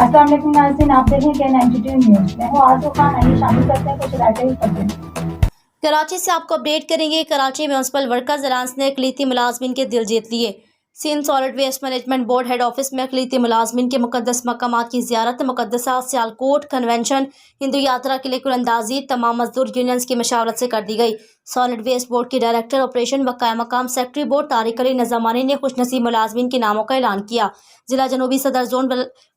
السلام علیکم ناظرین، آپ دیکھیں کہ 92 نیوز میں ہوں آرزو خان۔ آئیے شامل کرتے ہیں کچھ رائٹری خبریں۔ کراچی سے آپ کو اپڈیٹ کریں گے۔ کراچی میونسپل ورکرز الائنس نے اقلیتی ملازمین کے دل جیت لیے۔ Sindh solid waste management board head office میں اقلیتی ملازمین کے مقدس مقامات کی زیارت، مقدسہ سیالکوٹ کنونشن، ہندو یاترا کے لیے اندازی تمام مزدور یونینز کی مشاورت سے کر دی گئی۔ سالڈ ویسٹ بورڈ کے ڈائریکٹر آپریشن و قائم مقام سیکرٹری بورڈ طارق علی نظامانی نے خوش نصیب ملازمین کے ناموں کا اعلان کیا۔ ضلع جنوبی صدر زون،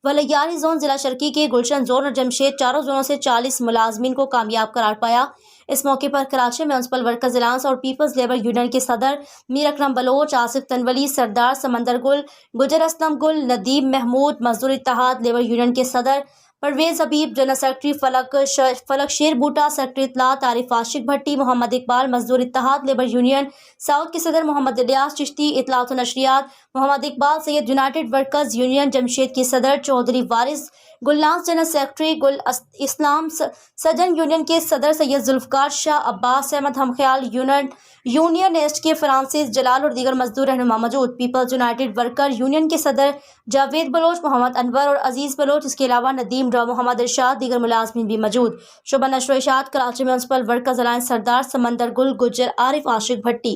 ولیاری زون، ضلع شرقی کے گلشن زون اور جمشید، چاروں زونوں سے 40 ملازمین کو کامیاب قرار پایا۔ اس موقع پر کراچی میونسپل ورکرز الائنس اور پیپلز لیبر یونین کے صدر میر اکرم بلوچ، آصف تنولی، سردار سمندر گل، گجر اسلم گل، ندیم محمود، مزدور اتحاد لیبر یونین کے صدر پرویز حبیب، جنرل سیکرٹری فلک شیر بوٹا، سیکرٹری اطلاعات عارف عاشق بھٹی، محمد اقبال، مزدور اتحاد لیبر یونین ساؤتھ کے صدر محمد الیاس چشتی، اطلاعات و نشریات محمد اقبال سید، یونائیٹڈ ورکرز یونین جمشید کے صدر چودھری وارث گلناز، جنرل سیکرٹری گل اسلام سجن یونین کے صدر سید ذوالفقار شاہ، عباس احمد ہمخیال یونین ایسٹ کے فرانسس جلال اور دیگر مزدور رہنما موجود۔ پیپلز یونائیٹڈ ورکر یونین کے صدر جاوید بلوچ، محمد انور اور عزیز بلوچ، اس کے علاوہ ندیم ڈرا، محمد ارشاد، دیگر ملازمین بھی موجود۔ شعبہ نشر و اشاعت کراچی میونسپل ورکرز الائنس، سردار سمندر گل، گجر عارف عاشق بھٹی۔